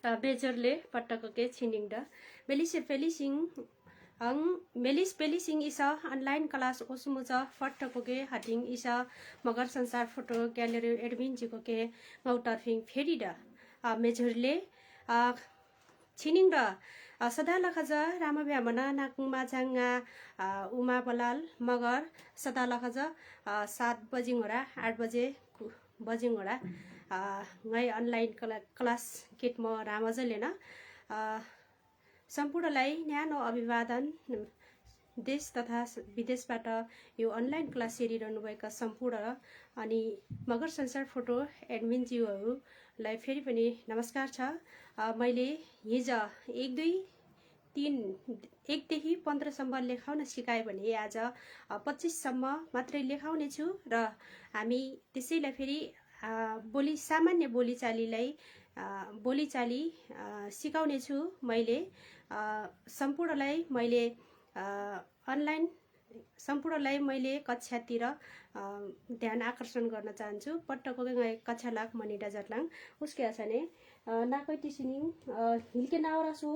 बेजरले पट्टकके छिनिंगदा बेलिसे पेलिसिंग malice पेलिसिंग इसा online class ओसमुजा पट्टकके हाटिंग इसा मगर संसार फोटो गैलरी एडमिन जिकोके ngautarfing फेरिदा मेजरले छिनिंगदा सदा लखजा रामा ब्यामना नाकुमा जांगा उमा बलाल मगर सदा लखजा 7 बजिङोरा 8 बजे बजिङोरा ngay online क्लास किट म रामजलेन सम्पूर्णलाई न्यानो अभिवादन देश तथा विदेशबाट यो अनलाइन क्लास हेरिरहनुभएका सम्पूर्ण अनि मगर संसार फोटो एडमिन ज्यूहरूलाई फेरि पनि नमस्कार छ। मैले हिजो 1 2 3 1 देखि 15 सम्म लेखाउन सिकाए भने आज 25 सम्म मात्रै लेखाउने छु र हामी त्यसैलाई फेरि बोली सामान्य बोलीचालीलाई बोलीचाली सिकाउने छु। मैले सम्पूर्णलाई मैले अनलाइन सम्पूर्णलाई मैले कक्षातिर ध्यान आकर्षण गर्न चाहन्छु। पट्टको कक्षा लाग मनिटा जटलाङ उसके आछाने नाकै टिसिनिङ हिलके नावरासु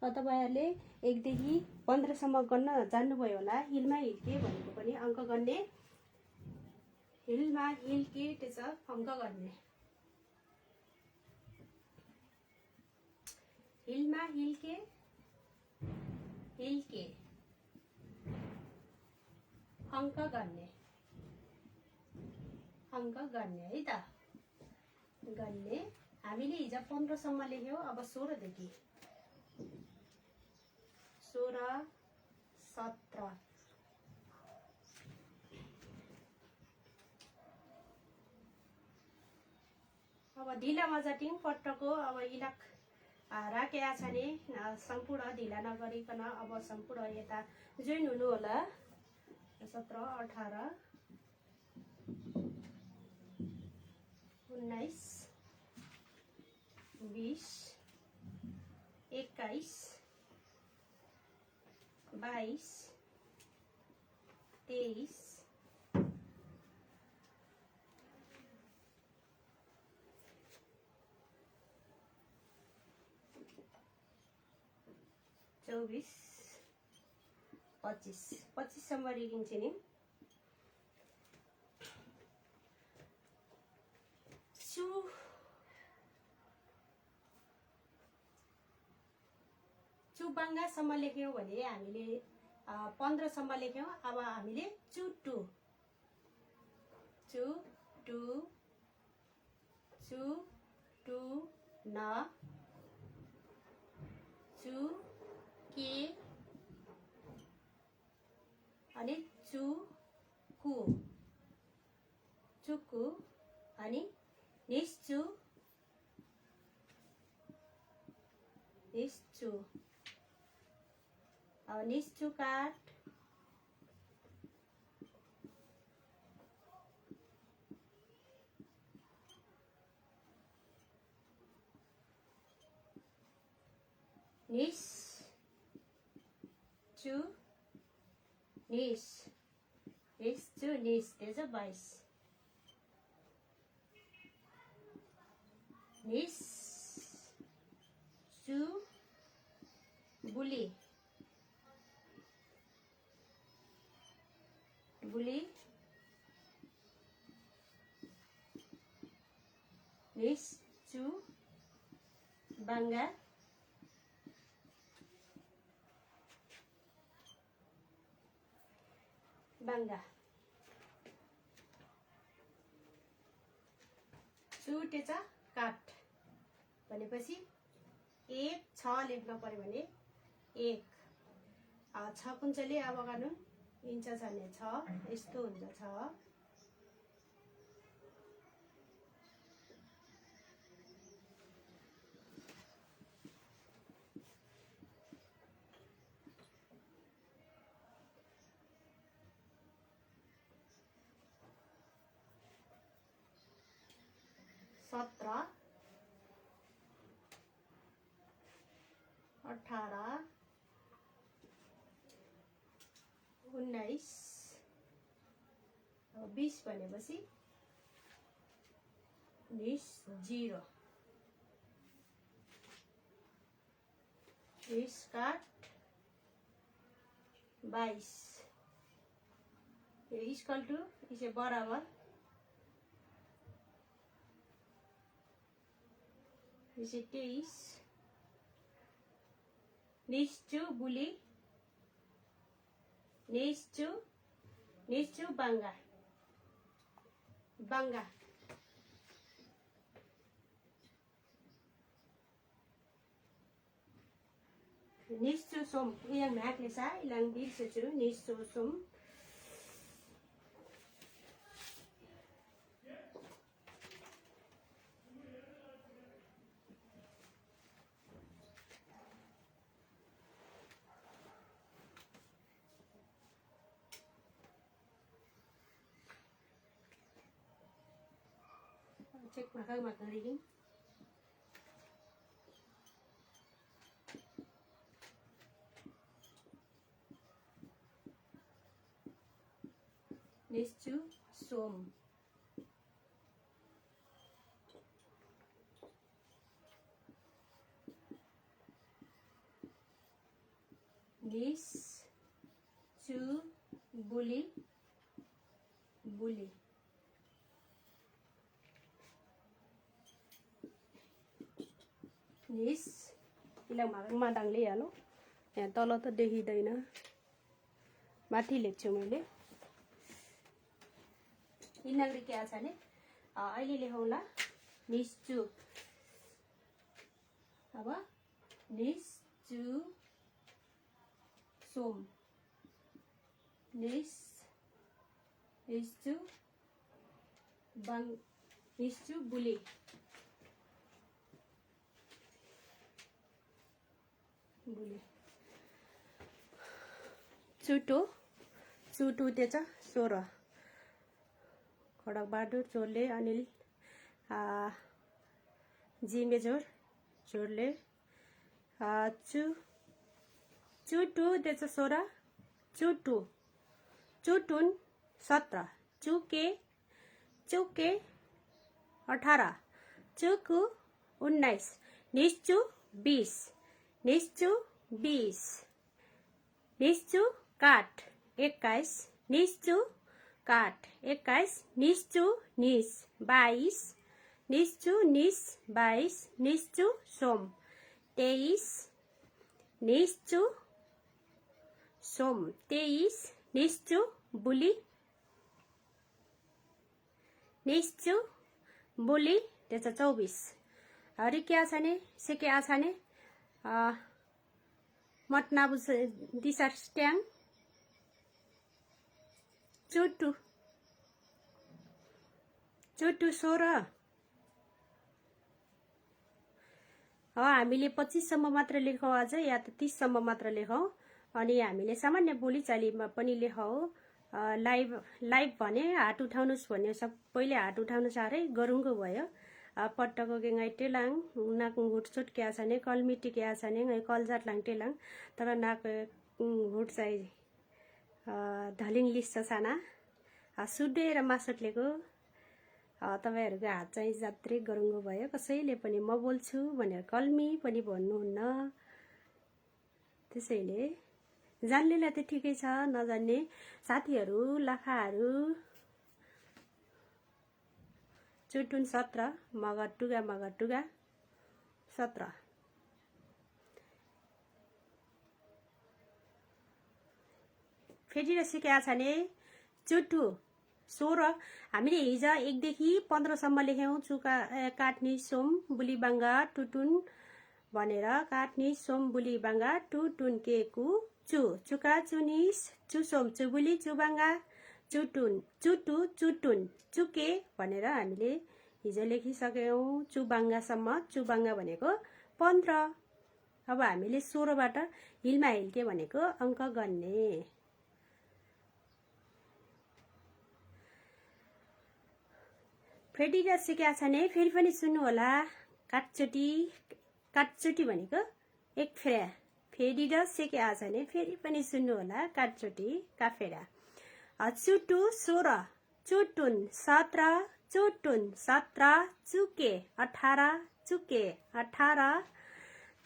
तपाईहरुले 1 देखि 15 सम्म गर्न जान्नुभयो होला। हिलमा हिलके भनेको पनि अंक गर्ने हिलमा हिलके त्यसो अंक गर्ने हिलमा हिलके हिलके अंक गर्ने है त गर्ने हामीले हिजो 15 सम्म लेख्यौ। अब 16 देखि 16 17 अब ढिला मजाटिङ पट्टको अब इलाक राखेका छने सम्पूर्ण ढिला नगरिकन अब सम्पूर्ण यता जोइन हुनु होला। 17 18 19 20 21 22 23 24 25 सम्म रिडिङ छ नि। चुबाङ्गा सम्म लेख्यौं भने हामीले 15 सम्म लेख्यौं। अब हामीले चुटु न चु के अनि चुकु अनि निश्चु निश्चु काट निस त्यसो 22 निस चु बुली निस चु बाङ्गा चुटेचा काट भनेपछि 1 6 लेख्न पर्यो भने 1 6 कुञ्चले अब गर्नु इन्च छने 6 यस्तो हुन्छ 6 17 18 19 20 भनेपछि 20 0 इस काट 22 इक्वल टू इसे बराबर इसे 23 निश्चु बुली निश्चु बांगा बांगा निश्चु Som yang naklesa ilang di secu nisu sum cek maka reading निश्चु सोम निश्चु बुली बुली निस इलामा मादाङले हालो यहाँ तल त देखिदैन माथि लेख्छु मैले यिनीहरू के छ भने अहिले लेखौँला निश्चु अब निश्चु सोम निश्चु निश्चु बुली चुटो त्यच 16 खडक बहादुर चोरले अनिल जी मेजोर चोरले चुटु त्यच 16 चुटुन 17 चुके 18 चुकु 19 निश्चु 20 निश्चु काट 21 निश्चु काट 21 निश्चु निस 22 निश्चु निस 22 निश्चु सोम 23 निश्चु सोम 23 निश्चु बुली त्याचा 24 अरे क्या छाने से क्या छाने मतनाबु दिशा स्ट्याङ चुटु 16 हामीले 25 सम्म मात्र लेखौँ आज या त 30 सम्म मात्र लेखौँ अनि हामीले सामान्य बोलीचालीमा पनि लेखौँ लाइभ भने हात उठाउनुस् भन्ने सबैले हात उठाउनु साह्रै गरुङको भयो पट्टको गेङाइ टेलाङ नाक घुटछुट क्या छने कलमिटी क्या छने कलजाट लाङ टेलाङ तर नाक घुट चाहिँ धलिङ लिस साना सुडेर मासुटलेको तपाईहरुको हात चाहिँ जात्रै गरुङको भयो कसैले पनि म बोल्छु भनेर कल्मी पनि भन्नुहुन्न त्यसैले जान्नेलाई त ठिकै छ नजान्ने साथीहरु लाखाहरु चुटुन 17 मगटुगा 17 फेरि सिकेका छने चुटु 16 हामीले हिजो 1 देखि 15 सम्म लेख्यौं चुका काट्नी सोम बुली बांगा टुटुन भनेर काट्नी सोम बुली बांगा टुटुन केकु चुका चुनिस चुसोम चुबुली चुबांगा चुटुन चुटुन चुके भनेर हामीले हिजो लेखिसक्यौं चुबांगा सम्म चुबांगा भनेको 15 अब हामीले 16 बाट हिलमा हिलके भनेको अंक गन्ने फेडिरा सिकेका छने फेरि पनि सुन्नु होला काटचोटी भनेको एक फेरा फेडिरा सिकेका छने फेरि पनि सुन्नु होला काटचोटी काफेरा चुटु 16 चुटुन 17 चुके 18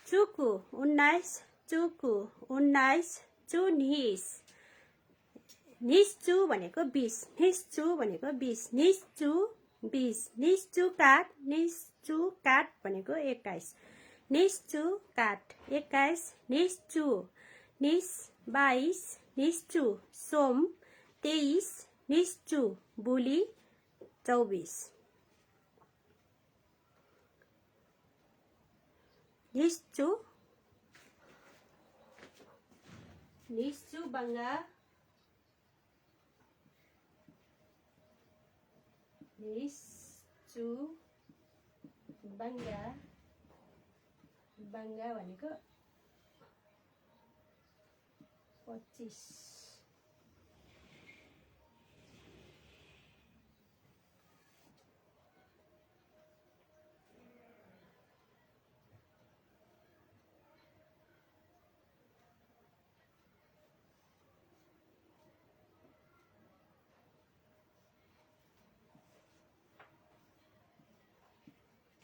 चुकु 19 चुकु 19 चु निस निस्चु भनेको 20 निस्चु भनेको 20 निस्चु 20 निस्चु काट भनेको 21 निस्चु काट 21 निस्चु निस 22 निस्चु सोम 23 निस्चु बुली 24 निस्चु बंगा निस्चु बंगा भनेको 25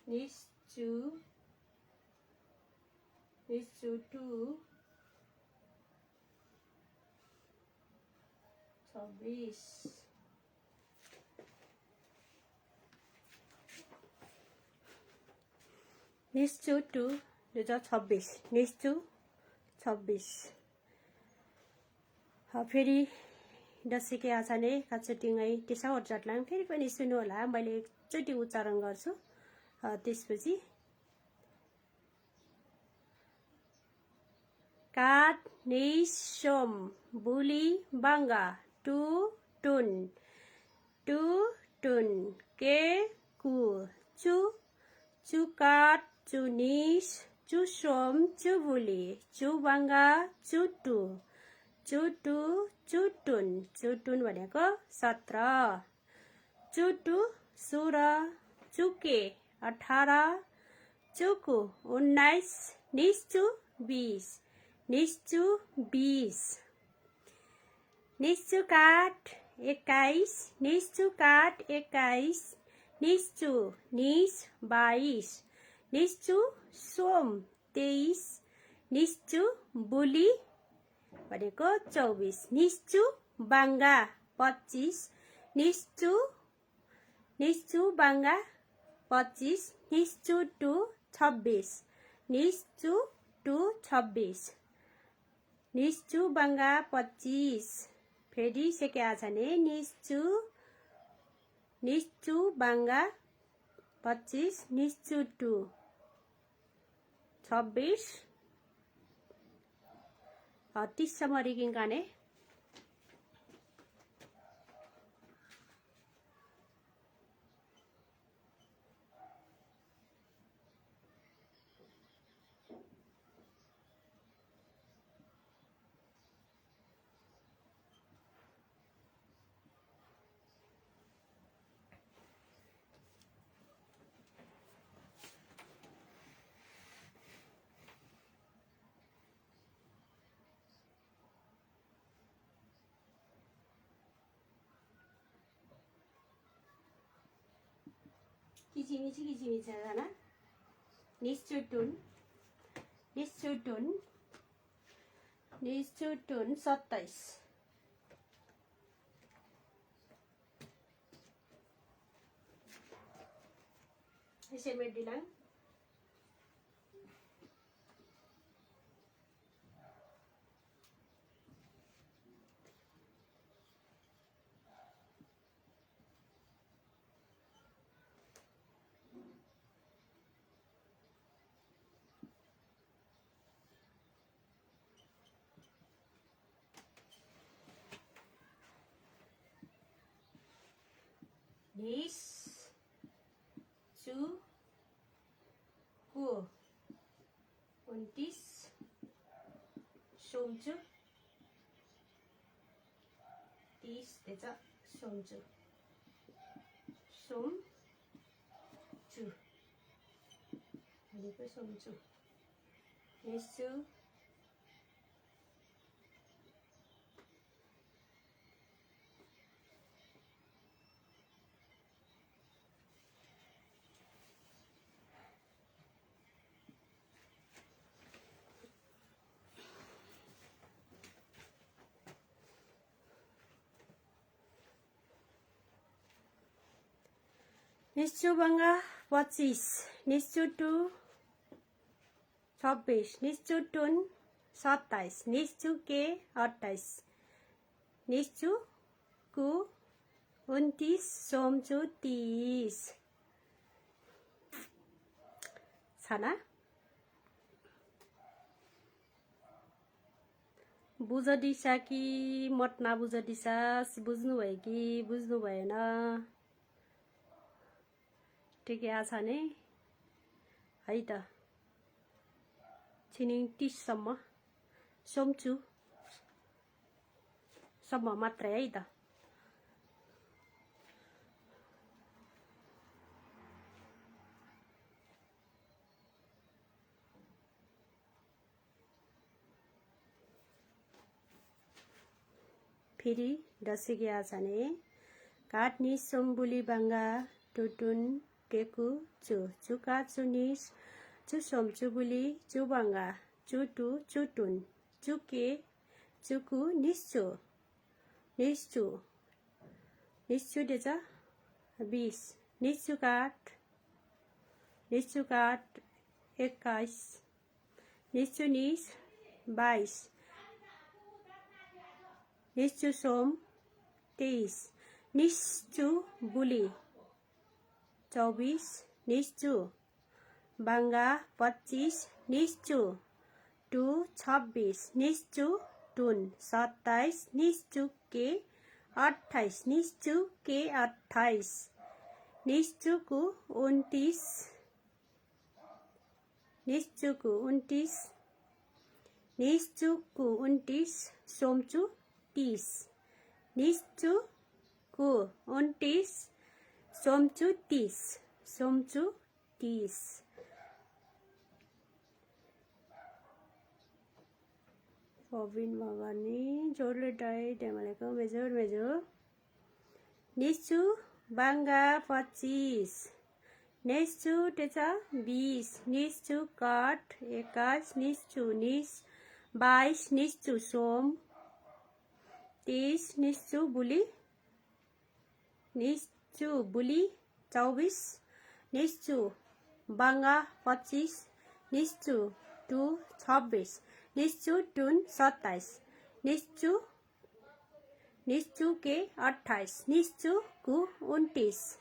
निस्चु 2 26 निस्चु 2 26 निस्चु 26 फेरि दसैँकै आछाने काचुटिङै टिसावट जटलाङ फेरि पनि सुन्नु होला मैले एकचोटि उच्चारण गर्छु त्यसपछि काट निसोम बुली बांगा टु टुन के कु चु काट चु निस चु सोम चु बुली चु बांगा चु टुन भनेको 17 चुटु 16 चुके 18 चुकु 19 निस्चु 20 निस्चु काट 21 निस्चु काट 21 निस्चु निस 22 निस्चु सोम 23 निस्चु बुली भनेको 24 निस्चु बांगा 25 निस्चु बांगा 25 निस्चु 2 26 निस्चु 2 26 निस्चु बांगा 25 फेरि सेके आछाने निस्चु बांगा 25 निस्चु 2 26 30 सम्म रिकिङ गाने किचिमिची जाना निस्चु टुन 27 एसेमेट दिलां निस्चु को 29 सोमचु 30 त्याचा सोमचु भनेको सोमचु निस्चु निश्चु बङ्गा 25, निश्चु टु 26, निश्चु टुन 27, निश्चु के 28, निश्चु कु 29, सोमचु 30 छाना बुझ दिशा कि मत नबुझ दिशा बुझ्नु भयो कि बुझ्नु भएन ठिकै आछ नि है त छिनिङ 30 सम्म सोमचु सम्म मात्रै है त फेरि दसिके आछ नि काटनि सोमबुली बाङ्गा टुटुन केकु चु चुका चुनिस चु सोमचु बुली चु बाङ्गा चुटु चुटुन चुके चुकु निश्चु निश्चु निश्चु डेचा 20 निश्चु काट 21 निश्चु निस 22 निश्चु सोम 23 निश्चु बुली 24 निश्चु बाङ्गा 25 निश्चु टु 26 निश्चु टुन 27 निश्चु के 28 निश्चु के 28 निश्चुकु 29 निश्चुकु 29 निश्चुकु 29 सोमचु 30 निश्चुकु 29 सोमचु 30 सोमचु 30 Robin Magani Jorle Dai Demaleko Mejo Nichu Banga 25 Nichu Techa 20 Nichu Kat 21 Nichu Nis 22 Nichu Som 30 Nichu Buli 24 Nichu Banga 25 Nichu 26 निश्चु टुन 27 निश्चु के 28 निश्चु कु 29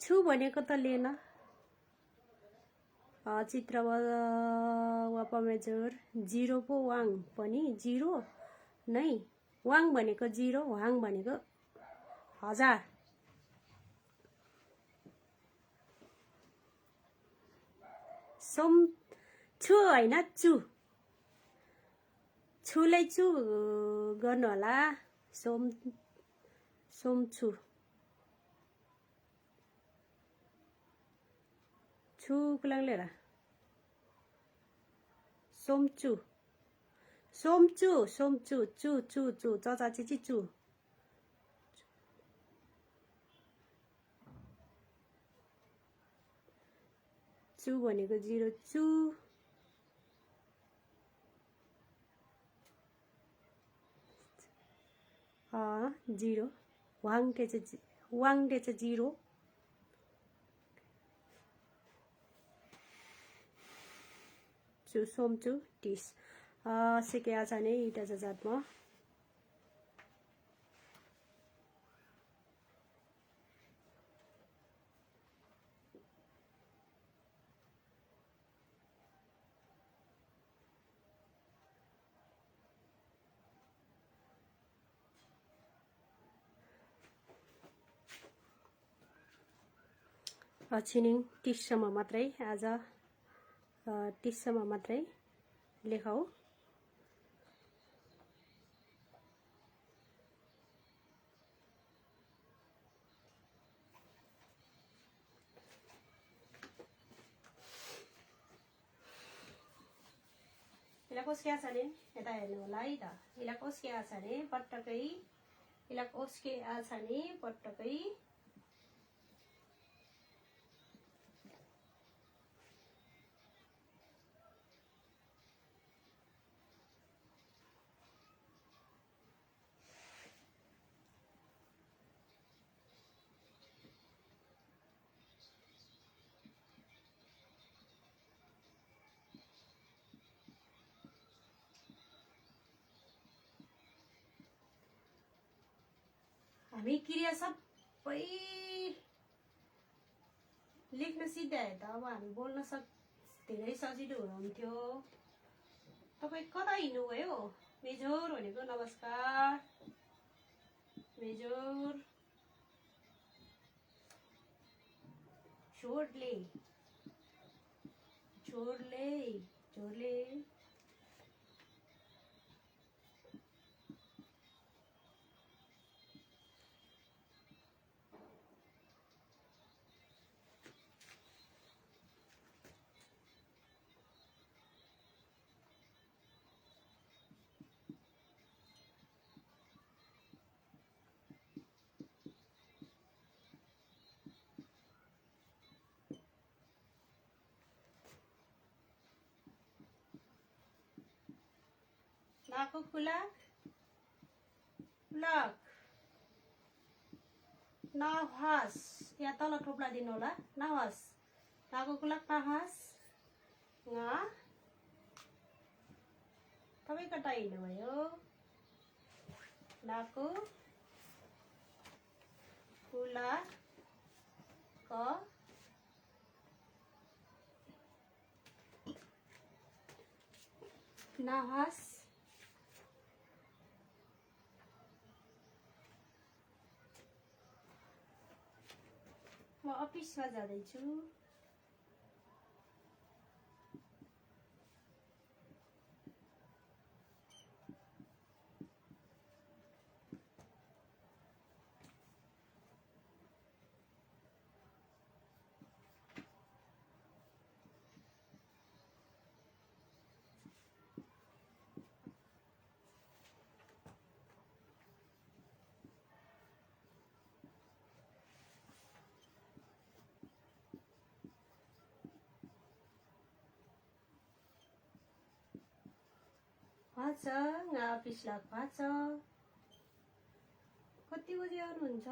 छु भनेको त लिएन चित्र वापमेजर 0 पो वाङ पनि 0 नै वाङ भनेको 0 वाङ भनेको 1000 सोम छु हैन चु छुलाई चु गर्नु होला सोम छु छु कुलाङ लिएर सोमचु चु चचा चिची चु चु भनेको 0 चु 0 वाङ डेच 0 चु सोमचु 30 सिके आछ नि इटा जातमा छिनिङ 30 सम्म मात्रै आज 30 सम्म मात्रै लेखाऊ इला कसके आछ नि यता हेर्नु होला है त इला कसके आछ नि पटक्कै यसलाई ओस्के आछ नि पटक्कै हामी क्रिया सबै लेख्न सिध्याए त अब हामी बोल्न धेरै सजिलो हुन्थ्यो। तपाईँ कता हिँड्नुभयो? मेजोर भनेको नमस्कार मेजोर छोडले छोडले छोडले नाको खुलाक खुलाक नहास यहाँ तल थोप्ला दिनु होला नहास नाको खुलाक नहास nga तपाईँ कता हिँड्नुभयो? नाको खुलाक नहास म अफिसमा जाँदैछु। भाचा nga अफिस लाग भाचा कति बजे आउनुहुन्छ?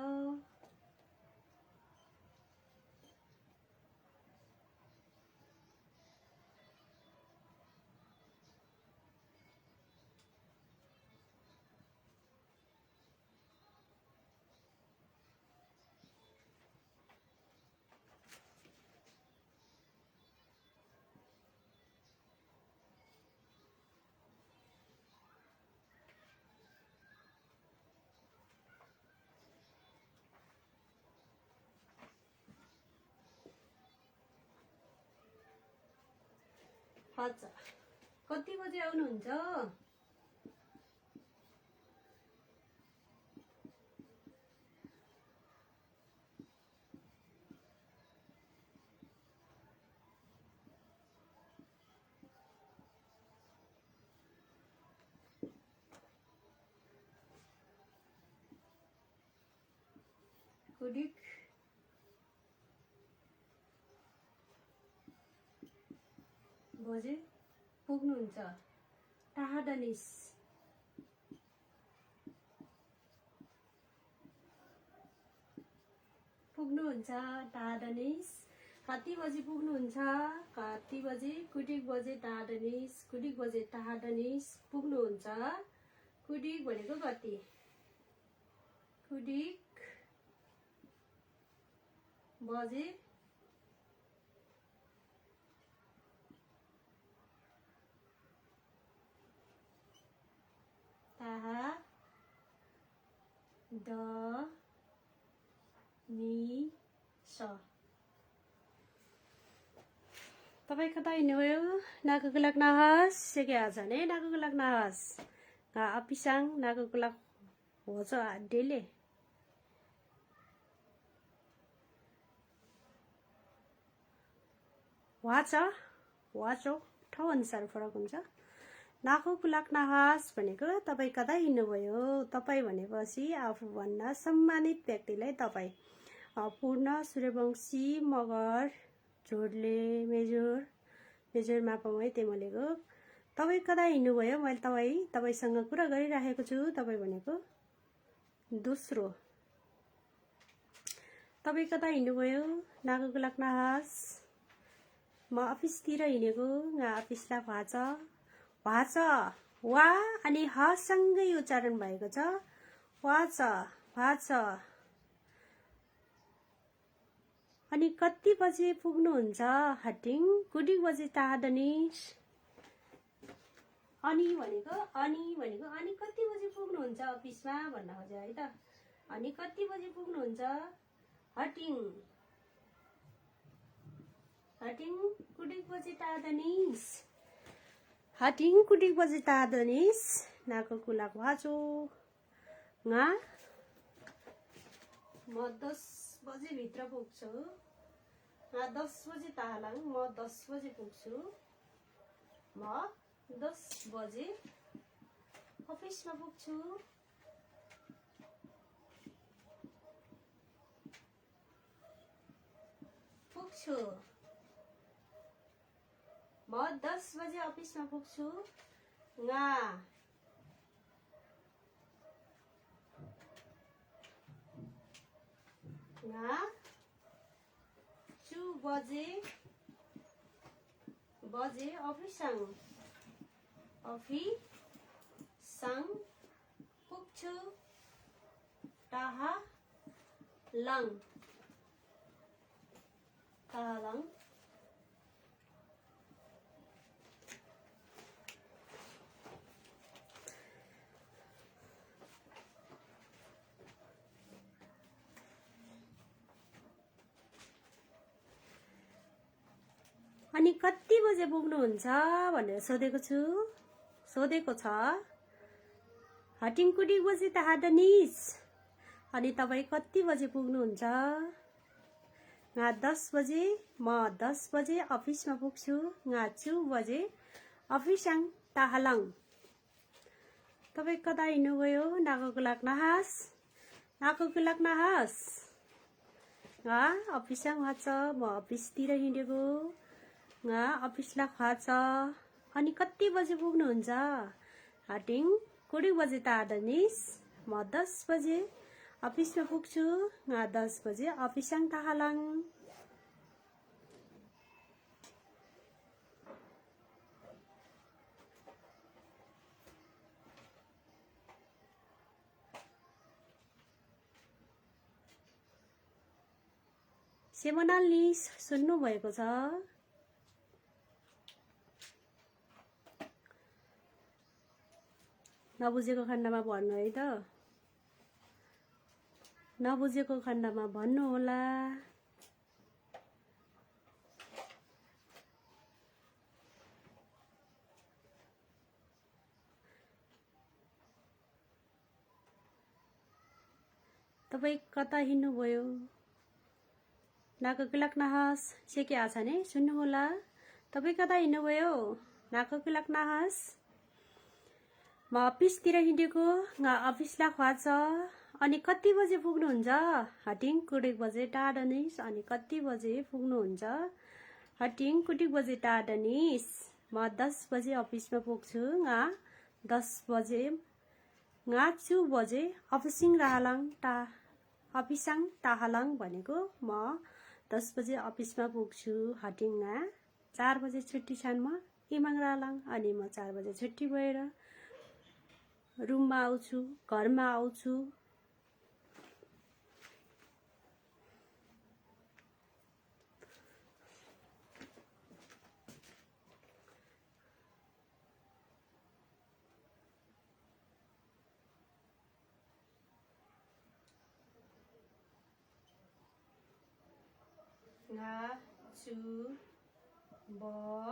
भाचा कति बजे आउनुहुन्छ? कुडिक बजे पुग्नुहुन्छ? टाहाडनिस पुग्नुहुन्छ? टाहाडनिस कति बजे पुग्नुहुन्छ? कति बजे? कुडिक बजे टाहाडनिस कुडिक बजे टाहाडनिस पुग्नुहुन्छ? कुडिक भनेको कति? कुडिक बजे टाहा द नि स तपाईँ कता हिँड्नुभयो? नाको गुलाक नहास सेके आज ने नाको गुलाक नहास nga अपिसाङ नाको गुलाक होच डेले वाच वाचो ठाउँ अनुसार फरक हुन्छ। नाकको लाग्नाहास भनेको तपाईँ कता हिँड्नुभयो। तपाईँ भनेपछि आफूभन्दा सम्मानित व्यक्तिलाई तपाईँ। पूर्ण सूर्यवंशी मगर झोडले मेजर मापामै तेमलेको तपाईँ कता हिँड्नुभयो। मैले तपाईँसँग कुरा गरिराखेको छु। तपाईँ भनेको दोस्रो। तपाईँ कता हिँड्नुभयो नाकको लाग्नाहास। म अफिसतिर हिँडेको। अफिसलाई भाछ वा अनि हसँगै उच्चारण भएको छ। भाछ। अनि कति बजे पुग्नुहुन्छ हटिङ कुडी बजे तादनिस। अनि भनेको अनि कति बजे पुग्नुहुन्छ अफिसमा भन्न खोज्यो है त। अनि कति बजे पुग्नुहुन्छ हटिङ कुडी बजे तादनिस। हटिङ कुडी बजे तादनिस नाको कुला भाचो nga म 10 बजे भित्र पुग्छु। 10 बजे ताहालाङ म 10 बजे पुग्छु। म 10 बजे अफिसमा पुग्छु। म 10 बजे अफिसमा पुग्छु। nga चु बजे अफिसाङ पुग्छु। ताहालाङ अनि कति बजे पुग्नुहुन्छ भनेर सोधेको छ। हटिङ कुडी बजे ताहादनिस अनि तपाईँ कति बजे पुग्नुहुन्छ। 10 बजे म 10 बजे अफिसमा पुग्छु। 2 बजे अफिसाङ ताहालाङ तपाईँ कता हिँड्नुभयो नाकको लाग्नाहास। अफिसाङ भाछ म अफिसतिर हिँडेको। अफिसलाई खाछ अनि कति बजे पुग्नुहुन्छ हटिङ कुडी बजे तादनिस म 10 बजे अफिसमा पुग्छु। 10 बजे अफिसाङ ताहालाङ सेमनालले सुन्नु भएको छ। नबुझेको खण्डमा भन्नु है त। नबुझेको खण्डमा भन्नु होला। तपाईँ कता हिँड्नुभयो नाकको लाग्नाहास सेके आछ ने सुन्नु होला। तपाईँ कता हिँड्नुभयो नाकको लाग्नाहास। म अफिसतिर हिँडेको। अफिसलाई खाछ अनि कति बजे पुग्नुहुन्छ हटिङ कुडी बजे टाढनिस अनि कति बजे पुग्नुहुन्छ हटिङ कुडी बजे टाढनिस म 10 बजे अफिसमा पुग्छु। 10 बजे 2 बजे अफिसाङ ताहालाङ भनेको म 10 बजे अफिसमा पुग्छु। हटिङ 4 बजे छुट्टी छानमा इमाङ रालाङ अनि म 4 बजे छुट्टी भएर रुममा आउँछु घरमा आउँछु। चु बजे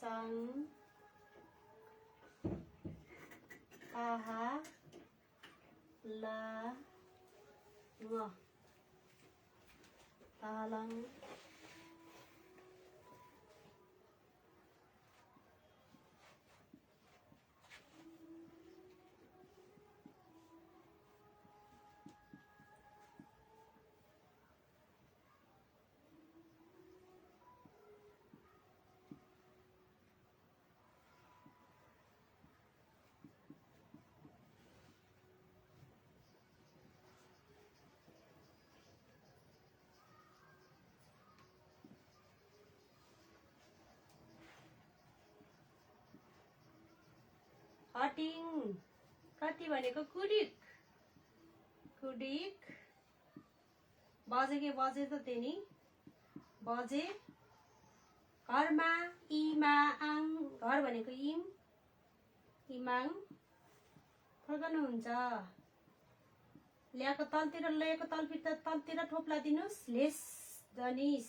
sang aha la ngo talang हटिङ कति भनेको कुडिक कुडिक बजे के बजे त त्यही नि बजे घरमा इमाङ घर भनेको इमाङ फर्कनुहुन्छ ल्याएको तलतिर ल्याएको तलतिर थोप्ला दिनुस् लेस दनिस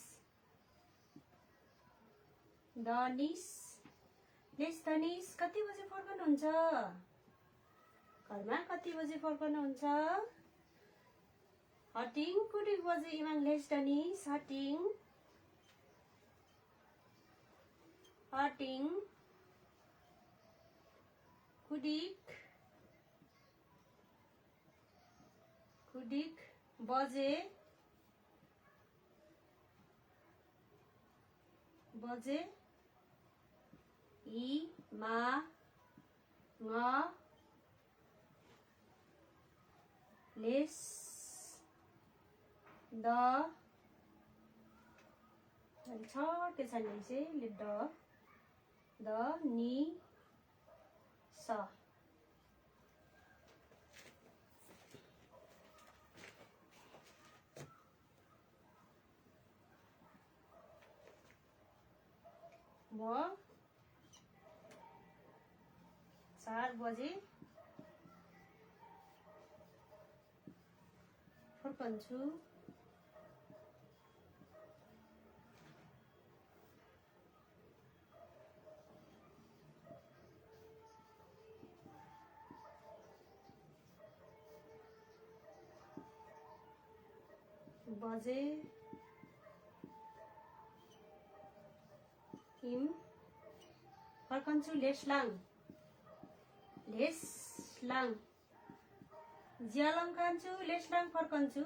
लेस दनिस कति बजे फर्कनुहुन्छ घरमा कति बजे फर्कनुहुन्छ हटिङ कुडिक बजे इमाङ लेस दनिस हटिङ कुडिक बजे इ मा ङ लेस द छटे छान्ने चाहिँ द नि स म 4 बजे फर्कन्छु बजे हिम फर्कन्छु लेसलाङ ज्यालङ खान्छु लेसलाङ फर्कन्छु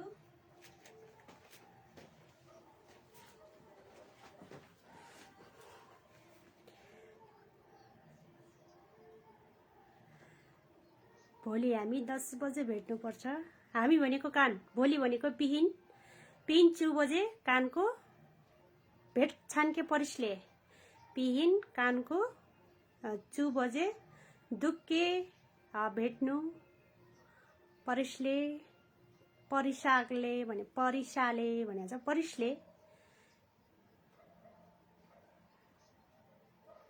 भोलि हामी 10 बजे भेट्नुपर्छ हामी भनेको कान भोलि भनेको पिहिन चु बजे कानको भेट छानके परिसले पिहिन कानको चु बजे दुक्के भेट्नु परिसले परिसागले भने परिसाले भनेको छ परिसले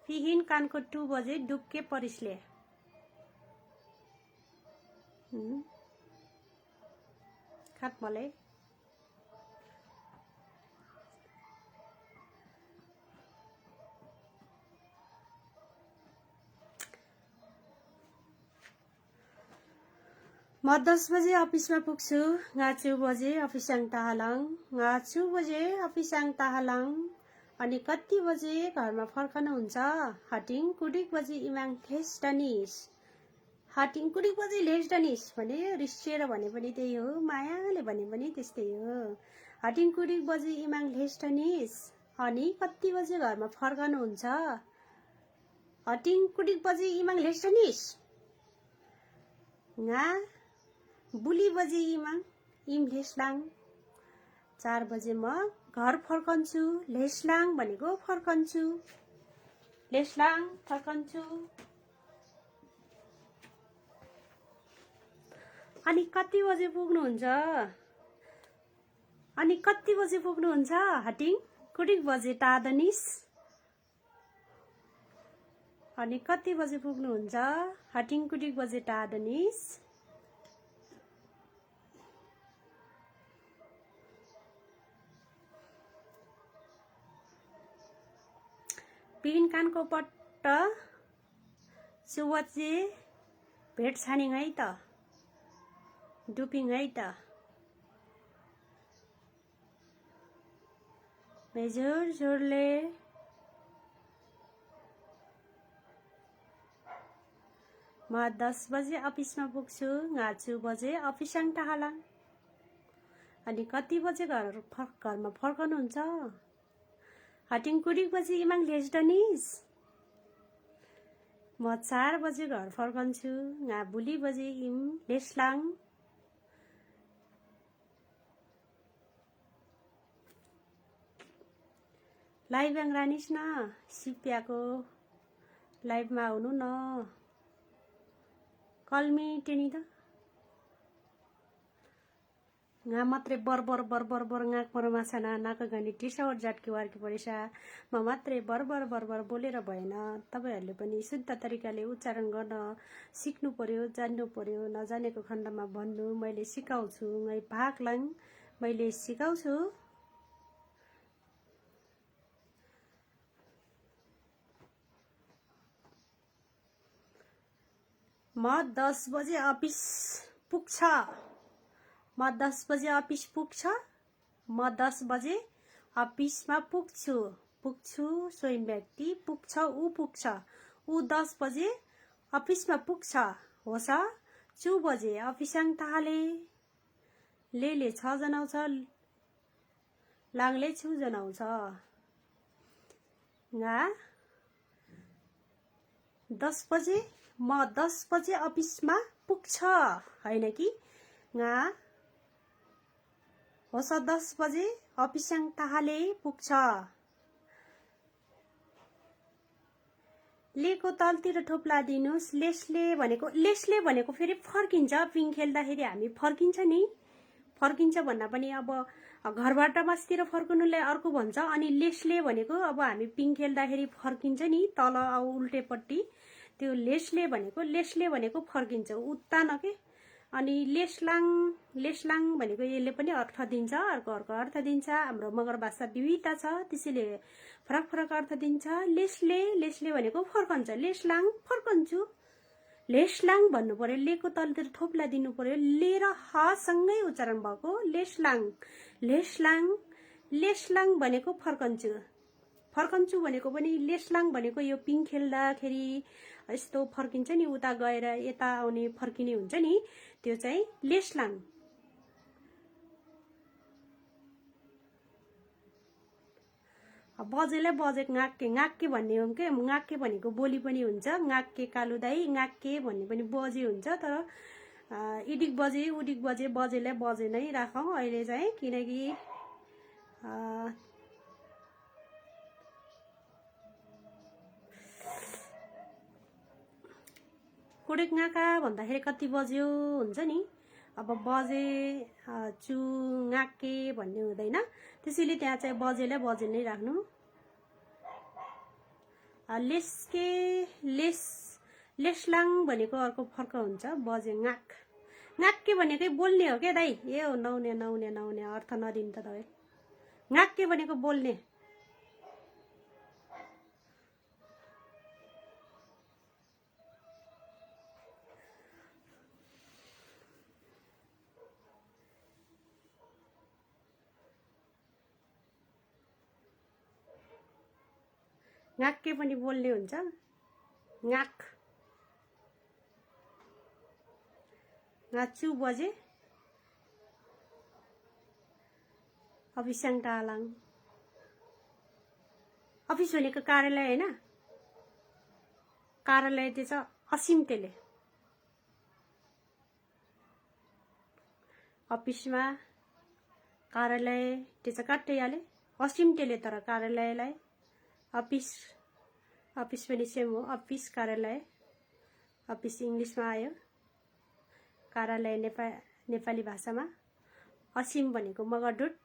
पिहिन कानको 2 बजे दुक्के परिसले खात मलाई म 10 बजे अफिसमा पुग्छु गाचु बजे अफिसाङ ताहालाङ अनि कति बजे घरमा फर्कनुहुन्छ हटिङ कुडिक बजे इमाङ लेस डनिस हटिङ कुडिक बजे लेस डनिस भने रिसेर भने पनि त्यही हो मायाले भने पनि त्यस्तै हो हटिङ कुडिक बजे इमाङ लेस डनिस अनि कति बजे घरमा फर्कनुहुन्छ हटिङ कुडिक बजे इमाङ लेस डनिस nga बुली बजे इम लेसलाङ 4 बजे म घर फर्कन्छु लेसलाङ भनेको फर्कन्छु लेसलाङ फर्कन्छु अनि कति बजे पुग्नुहुन्छ हटिङ कुडिक बजे टादनिस अनि कति बजे पुग्नुहुन्छ हटिङ कुडिक बजे टादनिस पिन कानको पट्ट 4 बजे भेट छानिङ है त डुपिङ है त मेजोर जोरले म 10 बजे अफिसमा पुग्छु 8 बजे अफिसङ टाहालाङ अनि कति बजे घरमा फर्कनुहुन्छ हटिङ कुडिक बजे इमाङ लेजडनिस म 4 बजे घर फर्कन्छु ngā बुली बजे इम लेस्लाङ लाइभ रानिस न सिप्याको लाइभमा आउनु न कलमी टेनी त ngā मात्रै बरबर बरबर बर ngak परमाछना नाक गनी टिसावर जाटकी वारकी परेसा म मात्रै बरबर बरबर बोलेर भएन तपाईहरुले पनि शुद्ध तरिकाले उच्चारण गर्न सिक्नु पर्यो जान्नु पर्यो नजानेको खण्डमा भन्नु मैले सिकाउँछु मै भागलाङ मैले सिकाउँछु म 10 बजे अफिस पुग्छ म 10 बजे अफिस पुग्छ म 10 बजे अफिसमा पुग्छु स्वयं व्यक्ति पुग्छ उ पुग्छ उ 10 बजे अफिसमा पुग्छ होस 4 बजे अफिसङ ताले ले 6 जनाउँछ लाङले छु जनाउँछ ngā 10 बजे म 10 बजे अफिसमा पुग्छ हैन कि ngā होस 10 बजे अफिसङ ताले पुग्छ लेको तलतिर थोप्ला दिनुस् लेसले भनेको फेरि फर्किन्छ पिङ खेल्दाखेरि हामी फर्किन्छ नि फर्किन्छ भन्ना पनि अब घरबाट मास्तिर फर्कनुलाई अर्को भन्छ अनि लेसले भनेको अब हामी पिङ खेल्दाखेरि फर्किन्छ नि तल उल्टेपट्टि त्यो लेसले भनेको फर्किन्छ उता न के अनि लेसलाङ भनेको यसले पनि अर्थ दिन्छ अर्को अर्थ दिन्छ हाम्रो मगर भाषा विविधता छ त्यसैले फरक अर्थ दिन्छ लेसले भनेको फर्कन्छ लेसलाङ फर्कन्छु लेसलाङ भन्नु पर्यो लेको तलतिर थोप्ला दिनु पर्यो ले र ह सँगै उच्चारण भएको लेसलाङ भनेको फर्कन्छु भनेको पनि लेसलाङ भनेको यो पिङ खेल्दाखेरि यस्तो फर्किन्छ नि उता गएर यता आउने फर्किने हुन्छ नि त्यो चाहिँ लेसलाङ बजेलाई बजे ngakke भन्ने हो के ngakke भनेको बोली पनि हुन्छ ngakke कालु दाई ngakke भन्ने पनि बजे हुन्छ तर इडिक बजे बजेलाई बजे नै राखौं अहिले चाहिँ किनकि कुडेक ngaका भन्दाखेरि कति बज्यो हुन्छ नि अब बजे चु ngakke भन्ने हुँदैन त्यसैले त्यहाँ चाहिँ बजेलाई बजे नै राख्नु लेसलाङ भनेको अर्को फर्क हुन्छ बजे ngakke भनेकै बोल्ने हो के दाइ ए हो नहुने अर्थ नदिनु त तपाईँ ngakke भनेको बोल्ने ngakke पनि बोल्ने हुन्छ ngachu बजे अफिसङ टालाङ अफिस भनेको कार्यालय हैन कार्यालय त्यो छ असिम तेले अफिसमा कार्यालय त्यो छ काट्दै हाले असिम तेले तर कार्यालयलाई अफिस पनि सेम हो अफिस कार्यालय अफिस इंग्लिशमा आयो कार्यालय नेपाली भाषामा असिम भनेको मगरडुट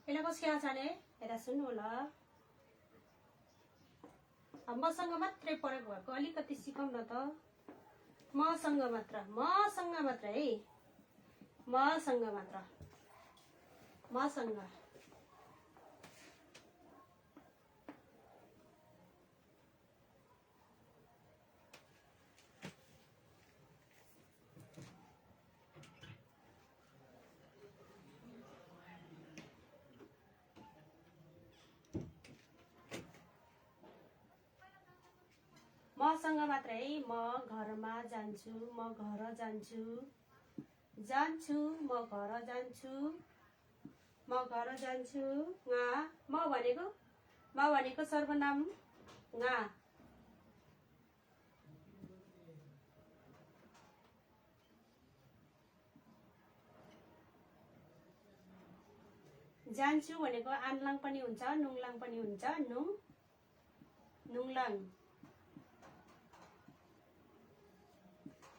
यसलाई कसले आछाने हेरा सुन्नु होला मसँग मात्रै प्रयोग भएको अलिकति सिकौँ न त। मसँग मात्र है, मसँग मात्र, मसँग। मसँग मात्र है। म घरमा जान्छु, म घर जान्छु, जान्छु, म घर जान्छु, म घर जान्छु। गा म भनेको सर्वनाम गा। जान्छु भनेको आनलाङ पनि हुन्छ, नुङलाङ पनि हुन्छ। नुङलाङ।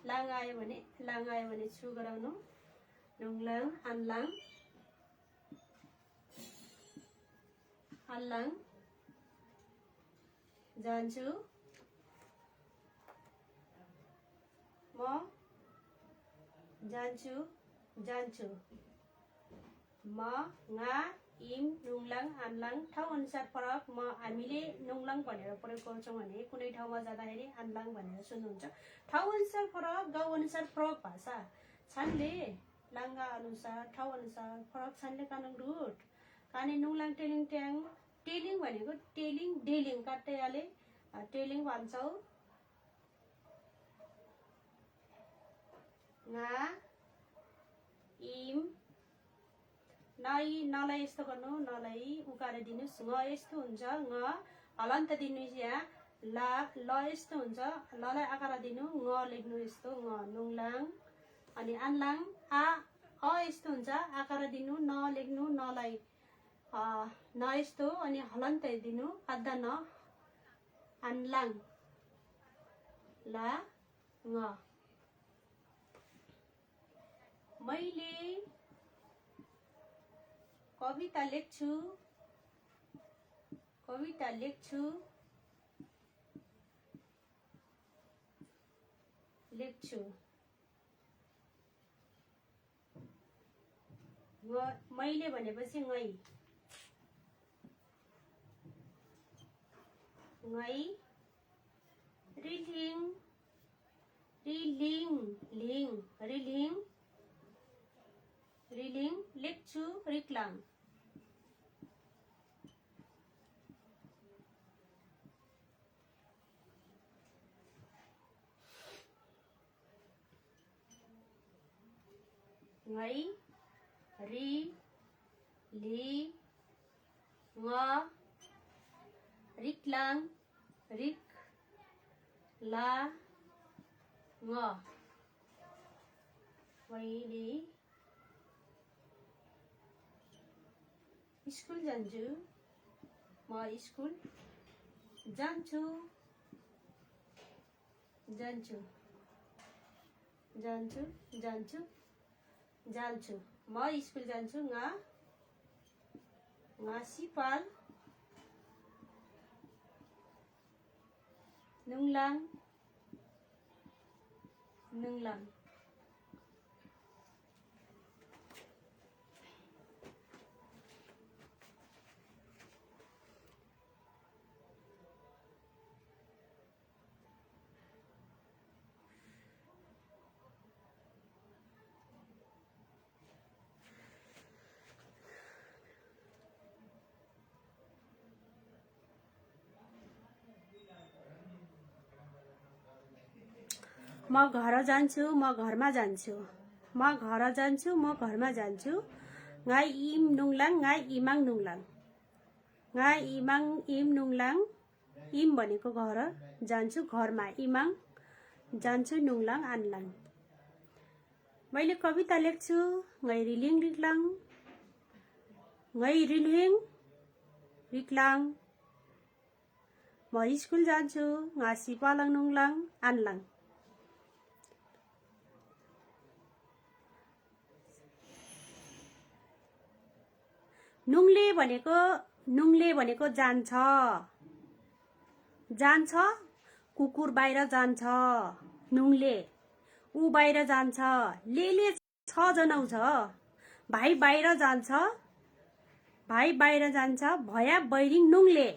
लाङ आयो भने छु गराउनु। नुङलाङ, आनलाङ, आनलाङ। जान्छु, म जान्छु, जान्छु। म गा इम नुङलाङ आनलाङ। ठाउँ अनुसार फरक। हामीले नुङलाङ भनेर प्रयोग गर्छौँ भने कुनै ठाउँमा जाँदाखेरि आनलाङ भनेर सुन्नुहुन्छ। ठाउँ अनुसार फरक, गाउँ अनुसार फरक भाषा छानले लाङ्गा अनुसार, ठाउँ अनुसार फरक छानले कानुङ रुट काने नुङलाङ टेलिङ ट्याङ। टेलिङ भनेको टेलिङ डेलिङ काट्टैयाले टेलिङ भन्छौ। गा इम नलाई यस्तो गर्नु, नलाई उकाएर दिनुहोस्। ङ यस्तो हुन्छ, ङ हलन्त दिनुहोस्। यहाँ ल यस्तो हुन्छ, ललाई आकार दिनु, ङ लेख्नु यस्तो ङ नुङलाङ। अनि आनलाङ अ यस्तो हुन्छ, आकार दिनु, न लेख्नु, नलाई न यस्तो अनि हलन्त दिनु, आद्धा न आनलाङ ला ङ। मैले कविता लेख्छु, कविता लेख्छु, लेख्छु। मैले भनेपछि ngै, ngै। रिलिङ, रिलिङ, लिङ, रिलिङ, रिलिङ। लेख्छु, रिक्लाङ। ngै, रि, लि, ङ, रिक्लाङ, रिक, ला, ङ। मैले स्कुल जान्छु, म स्कुल जान्छु, जान्छु, जान्छु, जान्छु, जान्छु। म स्कुल जान्छु, गा सिपाल, नुङलाङ, नुङलाङ। म घर जान्छु, म घरमा जान्छु, म घर जान्छु, म घरमा जान्छु। गाई इम नुङलाङ, गाई इमाङ नुङलाङ, गाई इमाङ इम नुङलाङ। इम भनेको घर, जान्छु घरमा, इमाङ जान्छु, नुङलाङ आनलाङ। मैले कविता लेख्छु, गै रिलिङ रिक्लाङ, गै रिलिङ रिक्लाङ। म स्कुल जान्छु, गासी पालाङ नुङलाङ आनलाङ। नुङले भनेको जान्छ, जान्छ, कुकुर बाहिर जान्छ, नुङले। ऊ बाहिर जान्छ, लेले 6 जनाउँछ। भाइ बाहिर जान्छ, भाइ बाहिर जान्छ, भया बैरिङ नुङले।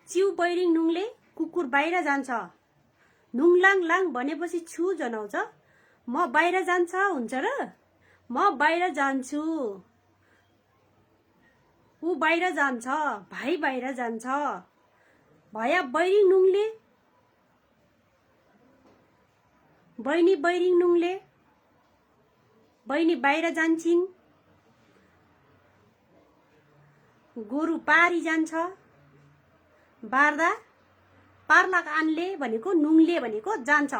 चिउ बैरिङ नुङले, कुकुर बाहिर जान्छ। नुङलाङ लाङ भनेपछि छु जनाउँछ। म बाहिर जान्छ हुन्छ र? म बाहिर जान्छु। ऊ बाहिर जान्छ, भाइ बाहिर जान्छ। भया बैरिङ नुङले, बहिनी बैरिङ नुङले। बहिनी बाहिर जान्छिन्। गोरु पारी जान्छ। बार्दा पार्लाक आनले भनेको नुङले भनेको जान्छ।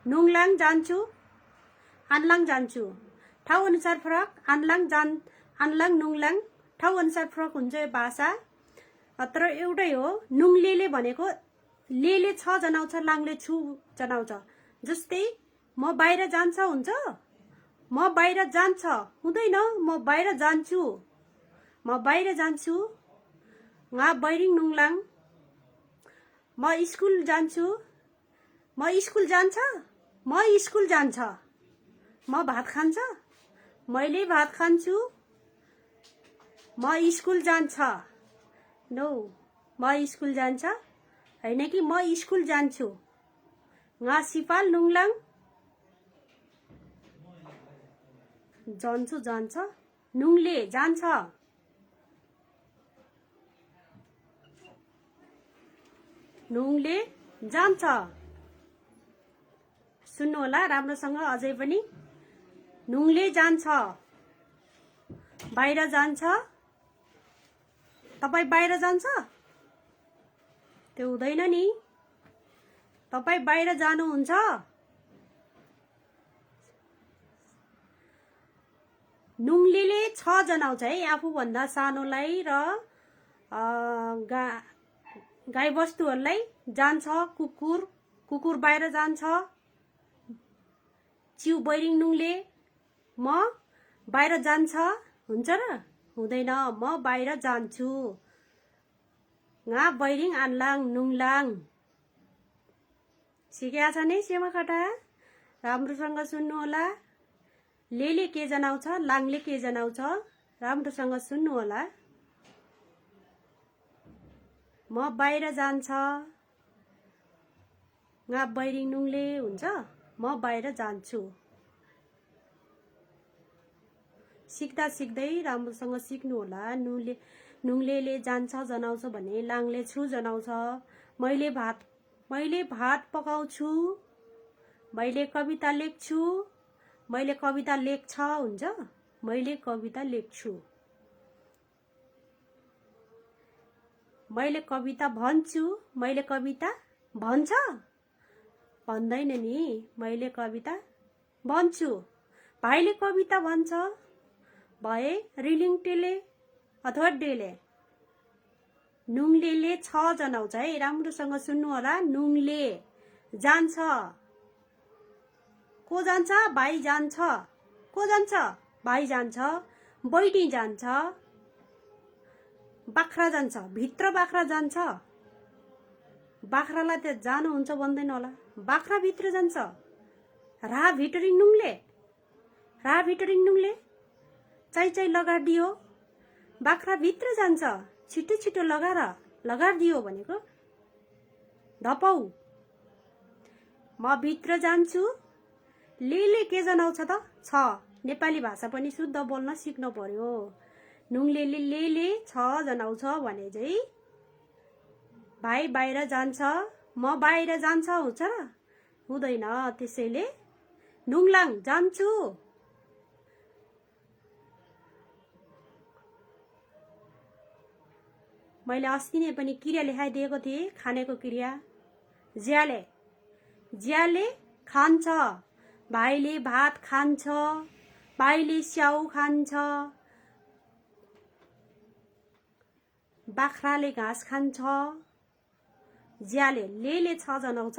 नुङलाङ जान्छु, आनलाङ जान्छु। ठाउँ अनुसार फरक, आनलाङ नुङलाङ ठाउँ अनुसार फरक हुन्छ यो भाषा। तर एउटै हो। नुङलेले भनेको लेले 6 जनाउँछ, लाङले छु जनाउँछ। जस्तै म बाहिर जान्छ हुन्छ, म बाहिर जान्छ हुँदैन, म बाहिर जान्छु। म बाहिर जान्छु। ङा बैरिङ नुङलाङ। म स्कुल जान्छु। म स्कुल जान्छ, म स्कुल जान्छ। म भात खान्छ, मैले भात खान्छु। म स्कुल जान्छ। नो, म स्कुल जान्छ हैन कि म स्कुल जान्छु। ङा सिपाल नुङलाङ। जान्छु जान्छ, नुङले जान्छ। नुङले जान्छ। सुन्नु होला राम्रोसँग अझै पनि। नुङले जान्छ, बाहिर जान्छ। तपाई बाहिर जान्छ? त्यो हुँदैन नि। तपाई बाहिर जानुहुन्छ? नुङलेले 6 जनाउँछ है आफूभन्दा सानोलाई र गाई बस्तुहरूलाई। जान्छ, कुकुर, कुकुर बाहिर जान्छ। चिउ बैरिङ नुङले, म बाहिर जान्छ हुन्छ र? हुँदैन, म बाहिर जान्छु। ङा बैरिङ आनलाङ नुङलाङ। सिकेका छ नि सेमाखटा? राम्रोसँग सुन्नु होला। लेले के जनाउँछ, लाङले के जनाउँछ, राम्रोसँग सुन्नु होला। म बाहिर जान्छ, ङा बैरिङ नुङले हुन्छ, म बाहिर जान्छु। सिक्दा सिक्दै राम्रोसँग सिक्नु होला। नुङलेले जान्छ जनाउँछ भने लाङले छु जनाउँछ। मैले भात पकाउँछु। मैले कविता लेख्छु। मैले कविता लेख्छ हुन्छ, मैले कविता लेख्छु। मैले कविता भन्छु। मैले कविता भन्छ? भन्दैन नि। मैले कविता भन्छु। भाइले कविता भन्छ। भए रिलिङ टेले अथवा डेले। नुङलेले 6 जनाउँछ है, राम्रोसँग सुन्नु होला। नुङले जान्छ। को जान्छ? भाइ जान्छ। को जान्छ? भाइ जान्छ। बहिनी जान्छ। बाख्रा जान्छ। भित्र बाख्रा जान्छ। बाख्रालाई त जानुहुन्छ भन्दैन होला। बाख्रा भित्र जान्छ। रा भिटरिङ नुङले, रा भिटरिङ नुङले चाइ लगाडियो। बाख्रा भित्र जान्छ। छिटो छिटो लगाडियो भनेको धपौ। म भित्र जान्छु। लेले के जनाउँछ त? छ। नेपाली भाषा पनि शुद्ध बोल्न सिक्नु पर्यो। नुङलेले लेले 6 जनाउँछ भने चाहिँ भाइ बाहिर जान्छ, म बाहिर जान्छ हुन्छ र? हुँदैन। त्यसैले नुङलाङ जान्छु। मैले अस्ति नै पनि क्रिया लेखाइदिएको थिएँ, खानेको क्रिया। ज्याले खान्छ। भाइले भात खान्छ। भाइले स्याउ खान्छ। बाख्राले घाँस खान्छ। ज्याले लेले 6 जनाउँछ।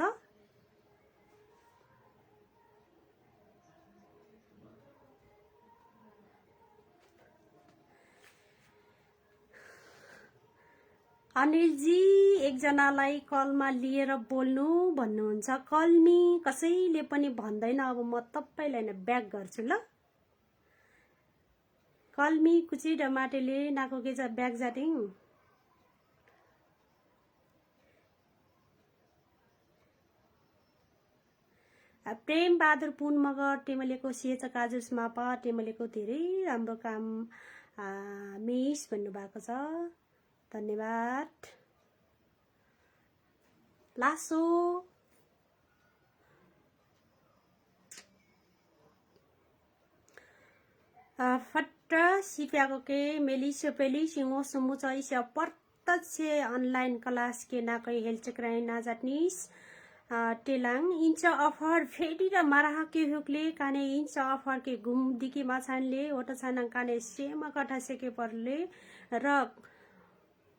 अनिलजी एकजनालाई कलमा लिएर बोल्नु भन्नुहुन्छ। कलमी कसैले पनि भन्दैन। अब म तपाईलाई नै ब्याक गर्छु ल। कलमी कुची डमाटेले नाको के जा ब्याक जाटिङ। प्रेम बहादुर पुन मगर टेमलेको सिएच काजुस मापा टेमलेको धेरै राम्रो काम मिस भन्नुभएको छ। धन्यवाद। लासो फट्ट सिप्याको के मेलिसो पेली सिंहो सुमुच इसे प्रत्यक्ष अनलाइन क्लास के नाकै हेल्थ क्राइ नाजाटनिस टेलाङ इंच अफर फेरि र माराह के हुकले काने इंच अफर के घुम दिकी माछानले ओटा छाना काने सेमा कठा सेके परले र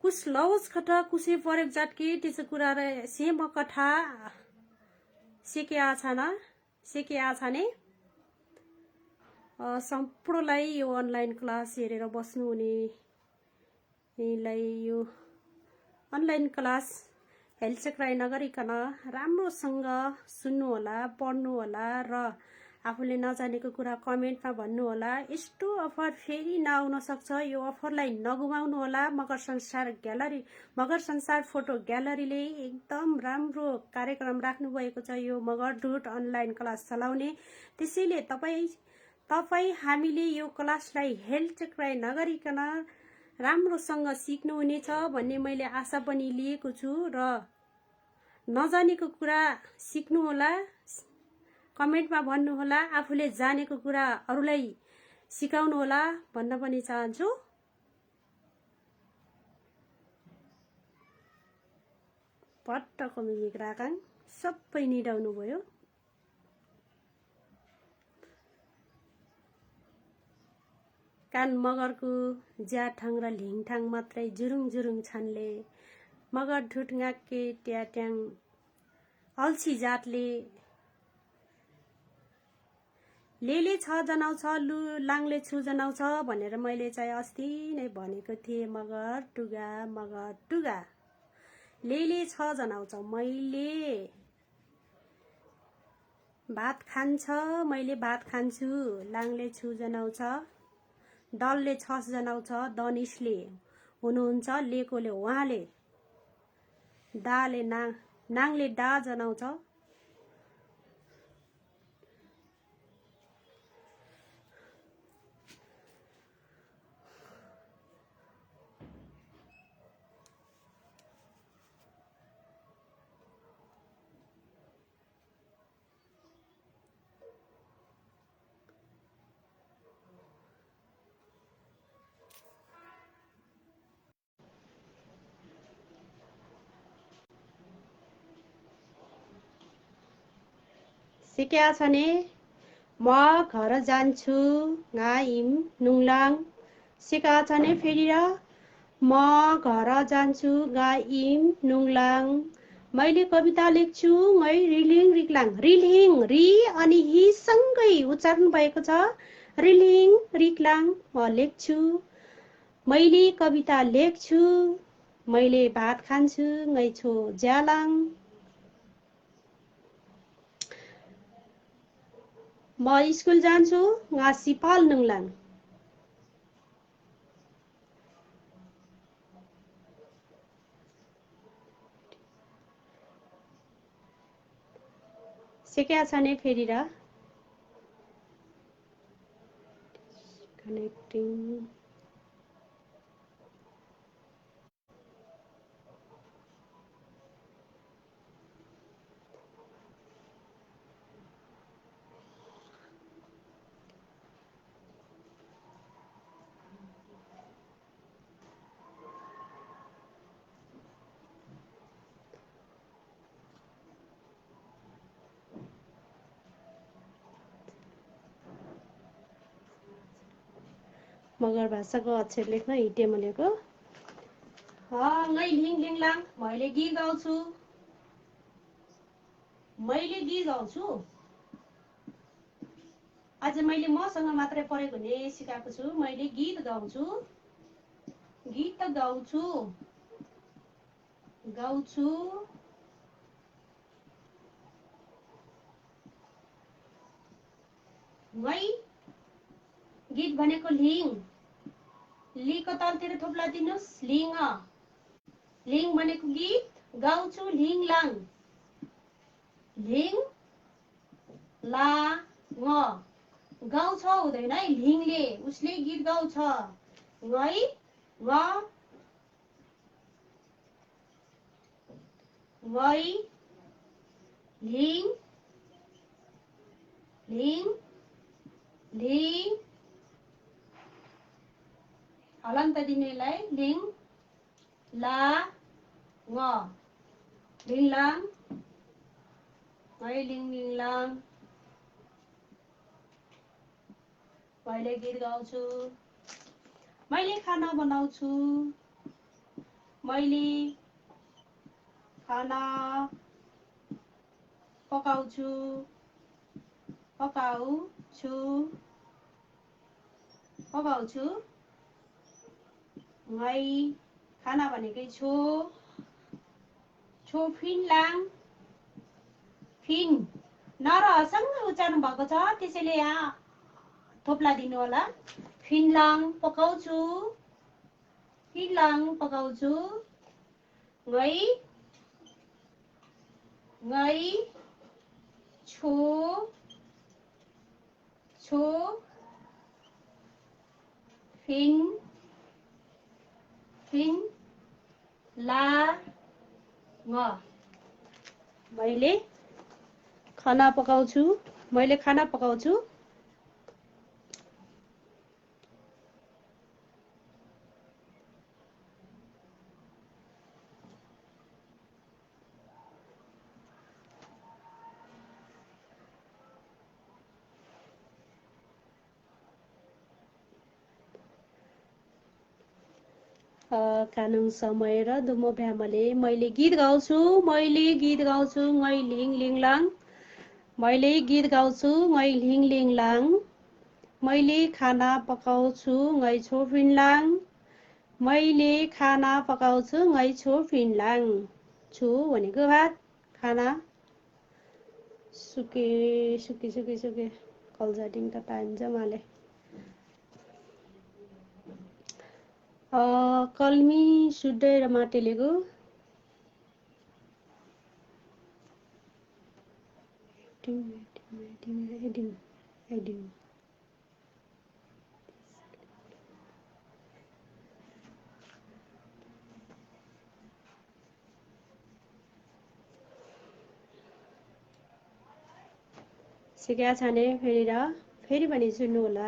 कुछ लौज कठा कुसे परेक जाटके त्यसो कुरा र सेमा कठा सेके आछाने सम्पूर्णलाई यो अनलाइन क्लास हेरेर बस्नु हुनेलाई यो अनलाइन क्लास हेल्थ क्राइ नगरिकन राम्रोसँग सुन्नु होला, पढ्नु होला र आफूले नजानेको कुरा कमेन्टमा भन्नु होला। यस्तो अफर फेरि नआउन सक्छ। यो अफरलाई नगुमाउनु होला। मगर संसार फोटो ग्यालरीले एकदम राम्रो कार्यक्रम राख्नु भएको छ। यो मगर डुट अनलाइन क्लास चलाउने। त्यसैले तपाई हामीले यो क्लासलाई हेल्थ क्राइ नगरिकन राम्रोसँग सिक्नुहुनेछ भन्ने मैले आशा पनि लिएको छु र नजानेको कुरा सिक्नु होला, कमेन्टमा भन्नु होला, आफूले जानेको कुरा अरूलाई सिकाउनु होला भन्न पनि चाहन्छु। पट्टको मिमिक राकाङ सबै निडाउनु भयो। कान मगरको ज्याठाङ र लिङठाङ मात्रै जुरुङ जुरुङ छन्ले मगर ढुटङाके ट्याट्याङ अल्छी जातले लेले छ जनाउँछ लु लाङले छु जनाउँछ भनेर मैले चाहिँ अस्ति नै भनेको थिएँ। मगर टुगा लेले छ जनाउँछ मैले भात खान्छ मैले भात खान्छु लाङले छु जनाउँछ दलले छस जनाउँछ दनिशले हुनुहुन्छ लेकोले उहाँले दाले नाङले डा जनाउँछ। सिक्या छने म घर जान्छु गाइम नुङलाङ सिका छने फेरि र म घर जान्छु गाइम नुङलाङ मैले कविता लेख्छु मै रिलिङ रिक्लाङ रिलिङ रि अनि हि सँगै उच्चारण भएको छ। रिलिङ रिक्लाङ म लेख्छु मैले कविता लेख्छु मैले भात खान्छु ngै छो ज्यालाङ म स्कुल जान्छु nga सिपाल नुङलाङ सिक्या छने फेरि र कनेक्टिङ मगर भाषाको अक्षर लेख्न हिटे मलेको ngै लिङ लिङलाङ मैले गीत गाउँछु आज मैले मसँग मात्रै परेको हुने सिकाएको छु। मैले गीत गाउँछु गाउँछु मै गीत भनेको लिङ लीको तलतिर थोप्ला दिनुस् लिङ लिङ भनेको गीत गाउँछु लिङ लाङ लिङ ला ङ गाउँछ हुँदैन है लिङले उसले गीत गाउँछ ngै ङ ngै लिङ लिङ लिङ हलन्त दिनेलाई लिङ ला ङ लिङलाङ लिङ लिङलाङ मैले गीत गाउँछु मैले खाना बनाउँछु मैले खाना पकाउँछु पकाउँछु पकाउँछु ngै खाना भनेकै छो फिनलाङ फिन नरसँग उच्चारण भएको छ त्यसैले यहाँ थोप्ला दिनु होला फिनलाङ पकाउँछु फिनलाङ पकाउँछु ngै ngै छो छो फिन फिन ला ङ मैले खाना पकाउँछु मैले खाना पकाउँछु कानुङ समय र दुमो भ्यामले मैले गीत गाउँछु ngै लिङ लिङलाङ मैले गीत गाउँछु ngै लिङ लिङलाङ मैले खाना पकाउँछु ngै छो फिनलाङ मैले खाना पकाउँछु ngै छो फिनलाङ छु भनेको भात खाना सुके सुके सुके सुके कल्जाटिङ त टाइम जमाले कल्मी सुड्डै र माटेलेको सिकेका छाने फेरि पनि सुन्नु होला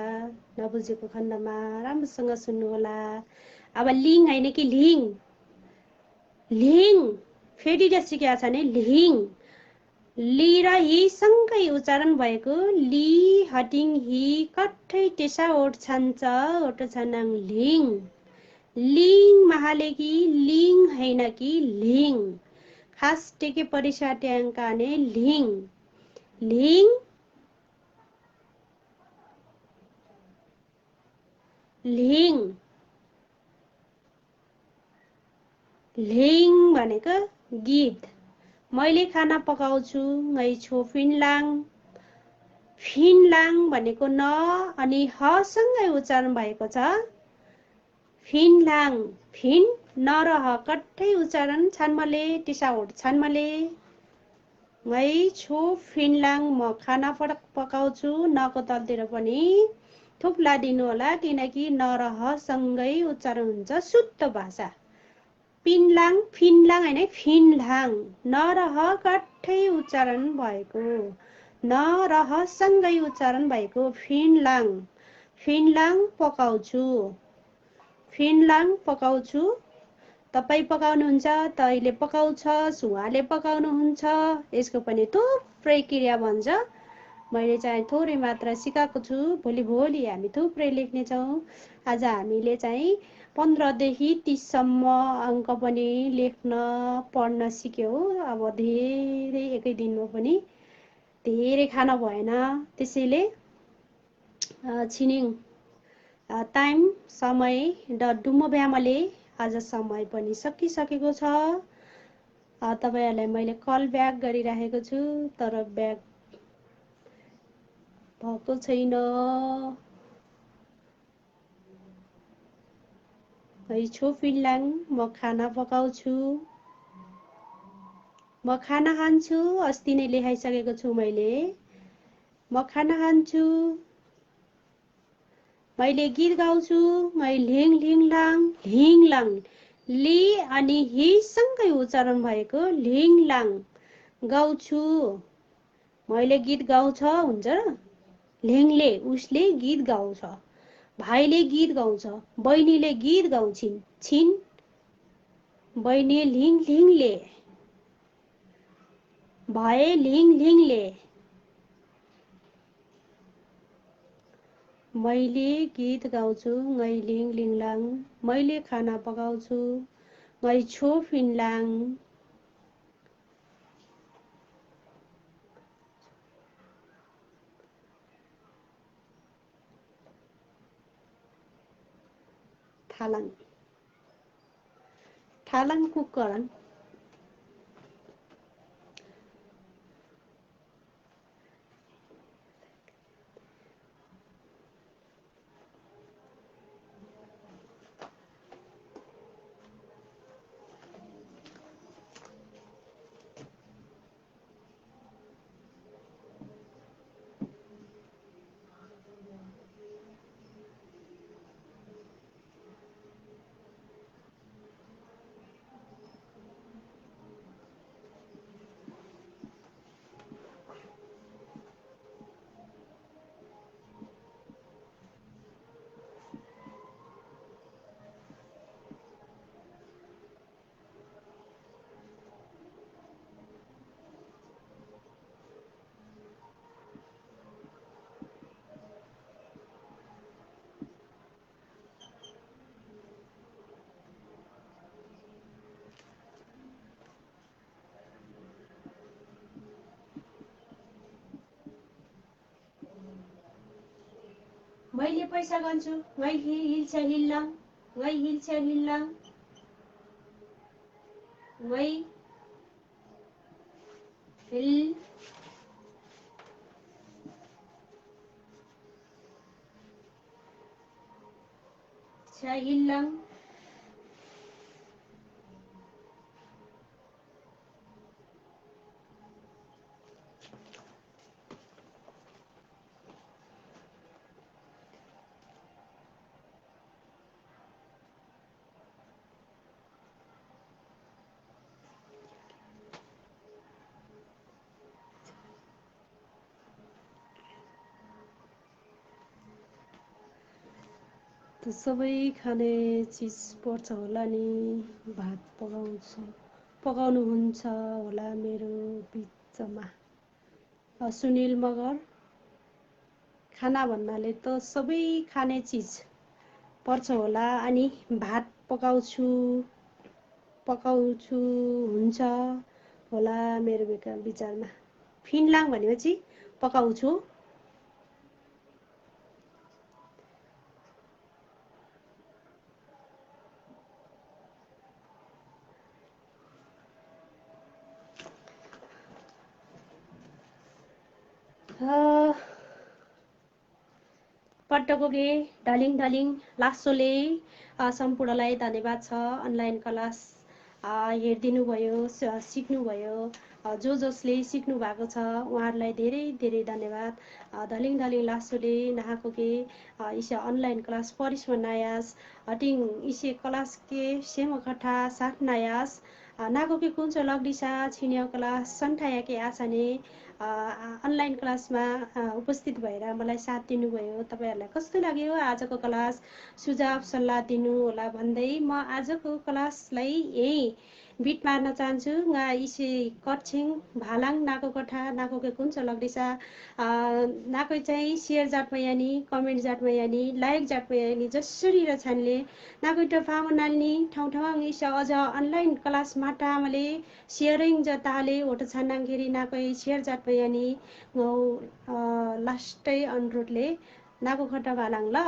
नबुझेको खण्डमा राम्रोसँग सुन्नु होला अब लिङ हैन कि लिङ लिङ फेरि सिकेका छाने लिङ ली र हि सँगै उच्चारण भएको ली हटिङ हि कठै टेसा ओठ छान्छ ओठ छानाङ लिङ लिङ महाले कि लिङ हैन कि लिङ खास टेके परिसा ट्याङ्काने लिङ लिङ लिङ लिङ भनेको गीत मैले खाना पकाउँछु ngै छो फिनलाङ फिनलाङ भनेको न अनि ह सँगै उच्चारण भएको छ फिनलाङ फिन न र ह कट्टै उच्चारण छानमले टिसाउट छानमले ngै छो फिनलाङ म खाना पकाउँछु नको तलतिर पनि थुप्ला दिनु होला किनकि न र ह सँगै उच्चारण हुन्छ शुद्ध भाषा पिनलाङ फिनलाङ हैन फिनलाङ न र ह कट्टै उच्चारण भएको न र ह सँगै उच्चारण भएको फिनलाङ फिनलाङ पकाउँछु फिनलाङ पकाउँछु तपाई पकाउनुहुन्छ तैले पकाउँछस् उहाँले पकाउनुहुन्छ यसको पनि थुप्रै क्रिया भन्छ मैले चाहिँ थोरै मात्र सिकाएको छु भोलि हामी थुप्रै लेख्ने छौं आज हामीले चाहिँ 15 देखि 30 सम्म अंक पनि लेख्न पढ्न सिक्यौ अब धेरै एकै दिनमा पनि धेरै खान भएन त्यसैले छिनिङ टाइम समय डुम्म ब्यामले आज समय पनि सकिसकेको छ तपाईहरुलाई मैले कल ब्याक गरिराखेको छु तर ब्याक भएको छैन। है छु फिनलाङ, म खाना पकाउँछु, म खाना खान्छु। अस्ति नै लेखाइसकेको छु मैले, म खाना खान्छु, मैले गीत गाउँछु, मै लिङ लिङ लाङ लिङ लाङ ली अनि हि सँगै उच्चारण भएको लिङ लाङ गाउँछु। मैले गीत गाउँछ हुन्छ र, लिङले उसले गीत गाउँछ, भाइले गीत गाउँछ, बहिनीले गीत गाउँछिन् छिन्, बहिनी लिङ लिङले, भाइ लिङ लिङले, मैले गीत गाउँछु, ngै लिङ लिङलाङ, मैले खाना पकाउँछु, ngै छु फिनलाङ। थालाङ थालाङ कुकरण मैले पैसा गर्छु, ngै हिल्छ हिल्लाङ, ngै हिल्छ हिल्लाङ, ngै हिल छ हिल्लाङ। त सबै खाने चिज पर्छ होला नि, भात पकाउनुहुन्छ होला मेरो बिचमा। सुनिल मगर, खाना भन्नाले त सबै खाने चिज पर्छ होला अनि भात पकाउँछु हुन्छ होला मेरो विचारमा। फिनलाङ भनेपछि पकाउँछु। पट्टकोगे ढलिङ ढलिङ लासोले सम्पूर्णलाई धन्यवाद छ। अनलाइन क्लास हेरिदिनु भयो, सिक्नुभयो, जसले सिक्नु भएको छ उहाँहरूलाई धेरै धेरै धन्यवाद। धलिङ धलिङ लासोले नाहाकोगे इसे अनलाइन क्लास परिसमा नायास हटिङ इसे क्लास के सेम कथा साथ नायास नागोके कुन चाहिँ लग्डिसा छिन्या क्लास सन्ठाया के आसाने अनलाइन क्लासमा उपस्थित भएर मलाई साथ दिनुभयो। तपाईहरुलाई कस्तो लाग्यो आजको क्लास? सुझाव सल्लाह दिनु होला भन्दै म आजको क्लासलाई यही बिट मार्न चाहन्छु। nga इसे कक्षिङ भालाङ नाको कथा नाको के कुन लग्दिसा नाको चाहिँ share Jat Mayani comment Jat Mayani like Jat Mayani जसरी र छानले नाको त फामो नाल्नी ठाउँ ठाउँ इसे अझ अनलाइन क्लास माटा मले शेयरिङ जताले ओट छान्नाङखेरि नाको शेयर जाट मयानी लास्टै अनुरोधले नाको खट्टा भालाङ ल